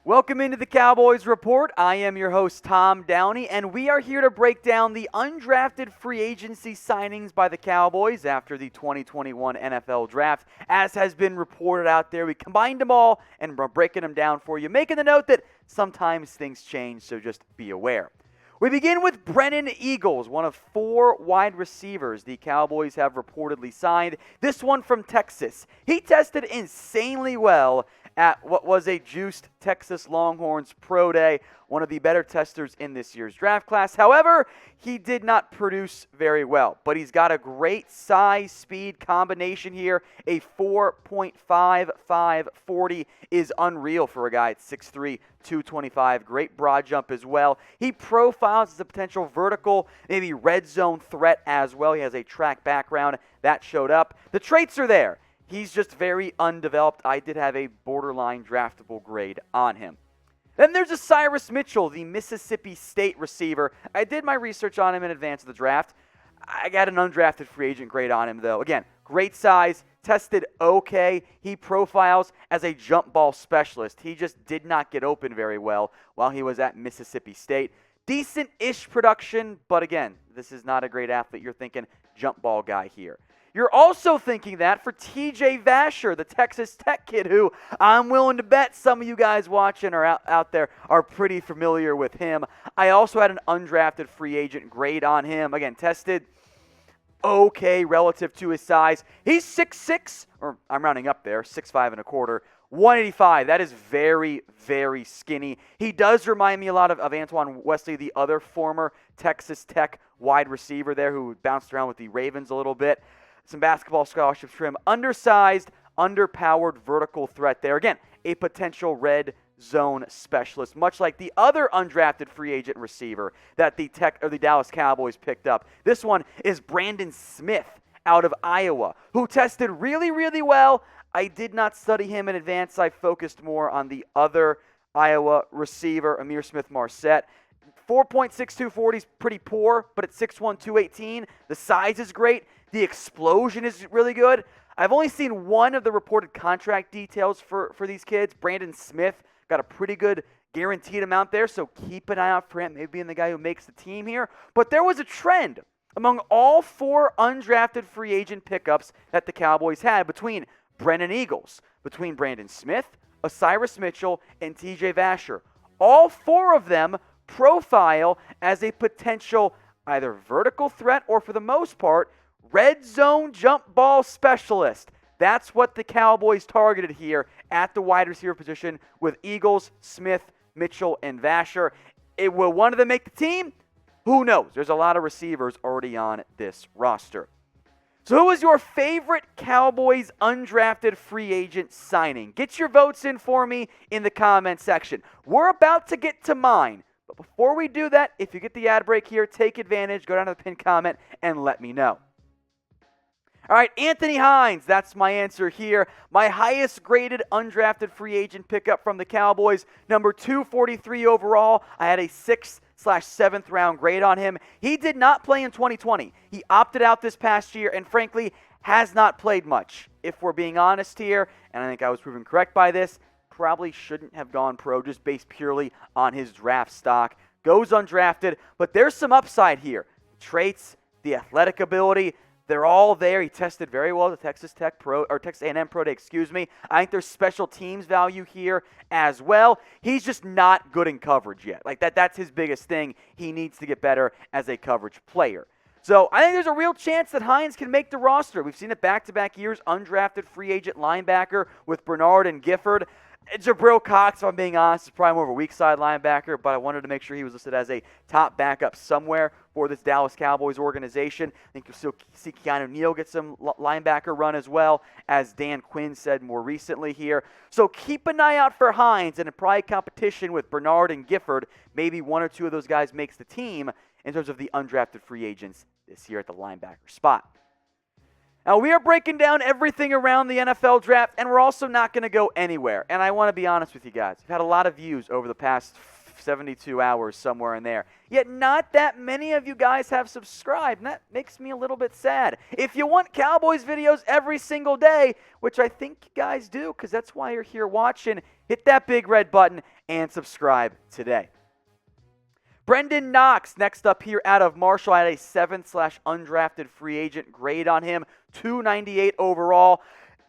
Welcome into the Cowboys Report. I am your host, Tom Downey, and we are here to break down the undrafted free agency signings by the Cowboys after the 2021 NFL Draft. As has been reported out there, we combined them all and we're breaking them down for you, making the note that sometimes things change, so just be aware. We begin with Brennan Eagles, one of 4 wide receivers the Cowboys have reportedly signed. This one from Texas. He tested insanely well at what was a juiced Texas Longhorns Pro Day, one of the better testers in this year's draft class. However, he did not produce very well, but he's got a great size-speed combination here. A 4.55 40 is unreal for a guy at 6'3", 225. Great broad jump as well. He profiles as a potential vertical, maybe red zone threat as well. He has a track background. That showed up. The traits are there. He's just very undeveloped. I did have a borderline draftable grade on him. Then there's a Cyrus Mitchell, the Mississippi State receiver. I did my research on him in advance of the draft. I got an undrafted free agent grade on him, though. Again, great size, tested okay. He profiles as a jump ball specialist. He just did not get open very well while he was at Mississippi State. Decent-ish production, but again, this is not a great athlete. You're thinking jump ball guy here. You're also thinking that for TJ Vasher, the Texas Tech kid, who I'm willing to bet some of you guys watching or out there are pretty familiar with him. I also had an undrafted free agent grade on him. Again, tested okay relative to his size. He's 6'6", or I'm rounding up there, 6'5 and a quarter, 185. That is very, very skinny. He does remind me a lot of Antoine Wesley, the other former Texas Tech wide receiver there who bounced around with the Ravens a little bit. Some basketball scholarships for him. Undersized, underpowered vertical threat there. Again, a potential red zone specialist, much like the other undrafted free agent receiver that the Dallas Cowboys picked up. This one is Brandon Smith out of Iowa, who tested really, really well. I did not study him in advance. I focused more on the other Iowa receiver, Ihmir Smith-Marsette. 4.62 40 is pretty poor, but at 6'1", 218, the size is great. The explosion is really good. I've only seen one of the reported contract details for these kids. Brandon Smith got a pretty good guaranteed amount there, so keep an eye out for him, maybe being the guy who makes the team here. But there was a trend among all 4 undrafted free agent pickups that the Cowboys had between Brennan Eagles, between Brandon Smith, Cyrus Mitchell, and TJ Vasher. All 4 of them profile as a potential either vertical threat or, for the most part, red zone jump ball specialist. That's what the Cowboys targeted here at the wide receiver position with Eagles, Smith, Mitchell, and Vasher. Will one of them make the team? Who knows? There's a lot of receivers already on this roster. So who was your favorite Cowboys undrafted free agent signing? Get your votes in for me in the comment section. We're about to get to mine. But before we do that, if you get the ad break here, take advantage, go down to the pinned comment, and let me know. All right, Anthony Hines, that's my answer here. My highest graded undrafted free agent pickup from the Cowboys, number 243 overall. I had a 6th/7th round grade on him. He did not play in 2020. He opted out this past year and frankly has not played much. If we're being honest here, and I think I was proven correct by this, probably shouldn't have gone pro just based purely on his draft stock. Goes undrafted, but there's some upside here. Traits, the athletic ability, they're all there. He tested very well at the Texas A&M Pro Day, I think there's special teams value here as well. He's just not good in coverage yet. That's his biggest thing. He needs to get better as a coverage player. So I think there's a real chance that Hines can make the roster. We've seen it back-to-back years, undrafted free agent linebacker with Bernard and Gifford. Jabril Cox, if I'm being honest, is probably more of a weak side linebacker, but I wanted to make sure he was listed as a top backup somewhere for this Dallas Cowboys organization. I think you'll still see Keanu Neal get some linebacker run as well, as Dan Quinn said more recently here. So keep an eye out for Hines, and in probably competition with Bernard and Gifford, maybe one or two of those guys makes the team in terms of the undrafted free agents this year at the linebacker spot. Now, we are breaking down everything around the NFL draft, and we're also not going to go anywhere. And I want to be honest with you guys. We've had a lot of views over the past 72 hours, somewhere in there. Yet not that many of you guys have subscribed, and that makes me a little bit sad. If you want Cowboys videos every single day, which I think you guys do because that's why you're here watching, hit that big red button and subscribe today. Brenden Knox, next up here out of Marshall, had a 7/undrafted free agent grade on him, 298 overall.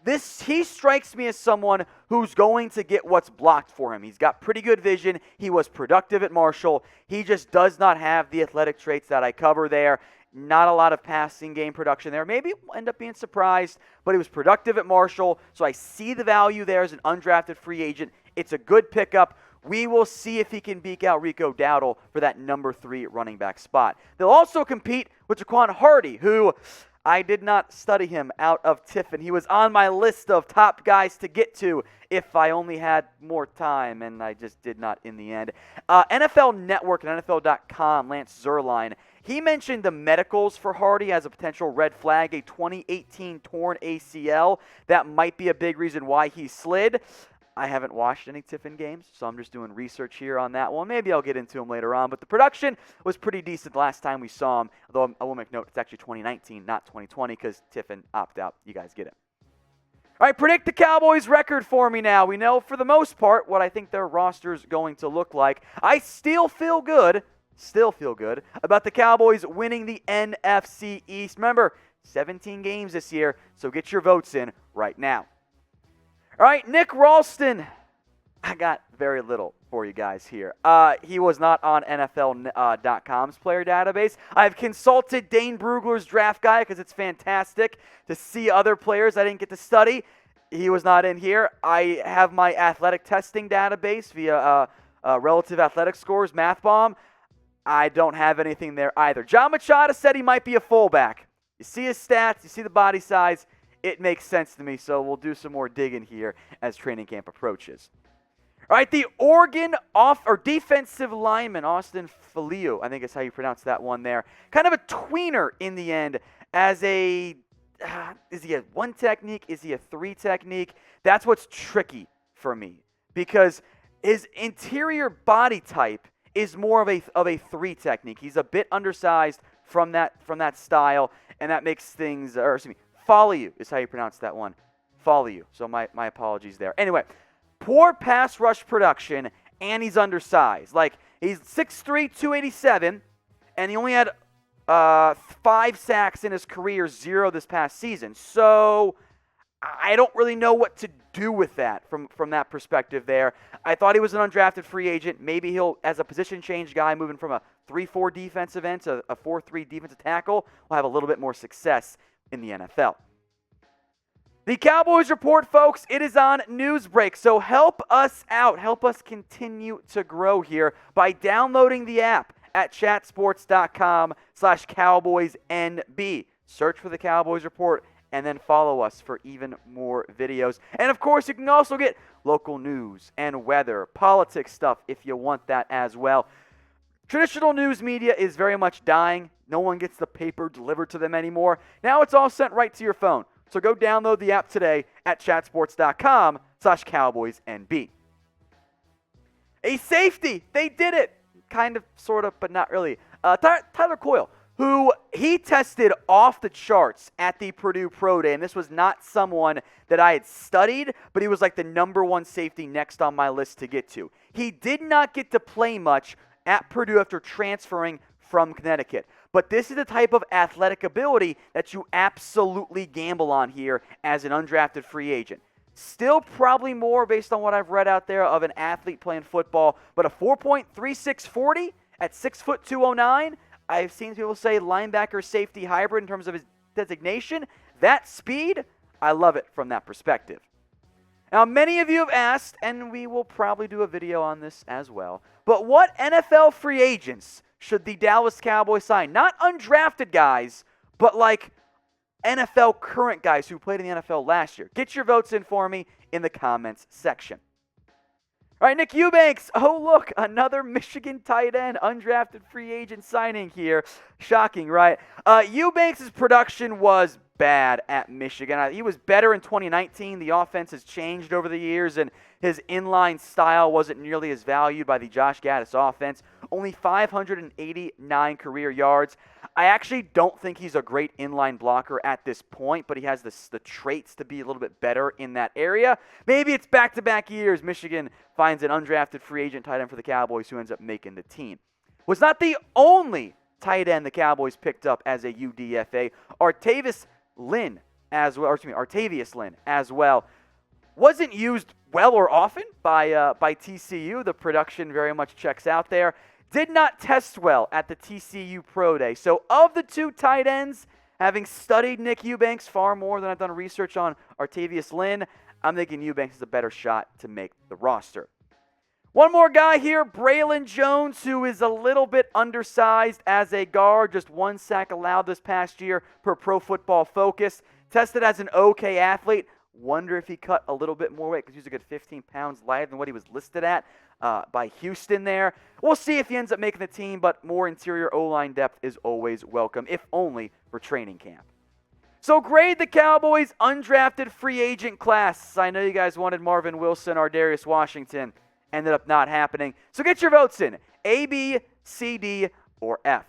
He strikes me as someone who's going to get what's blocked for him. He's got pretty good vision. He was productive at Marshall. He just does not have the athletic traits that I cover there. Not a lot of passing game production there. Maybe we'll end up being surprised, but he was productive at Marshall, so I see the value there as an undrafted free agent. It's a good pickup. We will see if he can beat out Rico Dowdle for that number 3 running back spot. They'll also compete with Jaquan Hardy, who I did not study him out of Tiffin. He was on my list of top guys to get to if I only had more time, and I just did not in the end. NFL Network and NFL.com, Lance Zierlein, he mentioned the medicals for Hardy as a potential red flag, a 2018 torn ACL. That might be a big reason why he slid. I haven't watched any Tiffin games, so I'm just doing research here on that one. Maybe I'll get into him later on, but the production was pretty decent the last time we saw him, although I will make note it's actually 2019, not 2020, because Tiffin opted out. You guys get it. All right, predict the Cowboys record for me now. We know for the most part what I think their roster's going to look like. I still feel good about the Cowboys winning the NFC East. Remember, 17 games this year, so get your votes in right now. All right, Nick Ralston. I got very little for you guys here. He was not on NFL.com's player database. I've consulted Dane Brugler's draft guide because it's fantastic to see other players I didn't get to study. He was not in here. I have my athletic testing database via relative athletic scores, MathBomb. I don't have anything there either. John Machado said he might be a fullback. You see his stats, you see the body size. It makes sense to me, so we'll do some more digging here as training camp approaches. All right, the Oregon defensive lineman, Austin Faoliu, I think is how you pronounce that one there. Kind of a tweener in the end as is he a 1 technique? Is he a 3 technique? That's what's tricky for me because his interior body type is more of a 3 technique. He's a bit undersized from that style, and that makes things, Faoliu is how you pronounce that one. Faoliu. So my apologies there. Anyway, poor pass rush production, and he's undersized. Like, he's 6'3", 287, and he only had 5 sacks in his career, 0 this past season. So I don't really know what to do with that from that perspective there. I thought he was an undrafted free agent. Maybe he'll, as a position change guy, moving from a 3-4 defensive end to a 4-3 defensive tackle, will have a little bit more success in the NFL. The Cowboys Report, folks, it is on Newsbreak, so help us out. Help us continue to grow here by downloading the app at chatsports.com/CowboysNB. Search for the Cowboys Report and then follow us for even more videos. And, of course, you can also get local news and weather, politics stuff if you want that as well. Traditional news media is very much dying. No one gets the paper delivered to them anymore. Now it's all sent right to your phone. So go download the app today at chatsports.com/CowboysNB. A safety. They did it. Kind of, sort of, but not really. Tyler Coyle, who he tested off the charts at the Purdue Pro Day. And this was not someone that I had studied, but he was like the number 1 safety next on my list to get to. He did not get to play much at Purdue after transferring from Connecticut. But this is the type of athletic ability that you absolutely gamble on here as an undrafted free agent. Still probably more, based on what I've read out there, of an athlete playing football, but a 4.3640 at 6'2", 209. I've seen people say linebacker safety hybrid in terms of his designation. That speed, I love it from that perspective. Now, many of you have asked, and we will probably do a video on this as well, but what NFL free agents should the Dallas Cowboys sign? Not undrafted guys, but like NFL current guys who played in the NFL last year. Get your votes in for me in the comments section. All right, Nick Eubanks. Oh, look, another Michigan tight end, undrafted free agent signing here. Shocking, right? Eubanks' production was bad at Michigan. He was better in 2019. The offense has changed over the years, and his inline style wasn't nearly as valued by the Josh Gaddis offense. Only 589 career yards. I actually don't think he's a great inline blocker at this point, but he has the traits to be a little bit better in that area. Maybe it's back-to-back years. Michigan finds an undrafted free agent tight end for the Cowboys who ends up making the team. Was not the only tight end the Cowboys picked up as a UDFA. Artavius Lynn as well. Wasn't used well or often by TCU. The production very much checks out there. Did not test well at the TCU Pro Day. So of the two tight ends, having studied Nick Eubanks far more than I've done research on Artavius Lynn, I'm thinking Eubanks is a better shot to make the roster. One more guy here, Braylon Jones, who is a little bit undersized as a guard. Just 1 sack allowed this past year per Pro Football Focus. Tested as an okay athlete. Wonder if he cut a little bit more weight because he was a good 15 pounds lighter than what he was listed at by Houston there. We'll see if he ends up making the team, but more interior O-line depth is always welcome, if only for training camp. So grade the Cowboys' undrafted free agent class. I know you guys wanted Marvin Wilson or Darius Washington. Ended up not happening. So get your votes in. A, B, C, D, or F.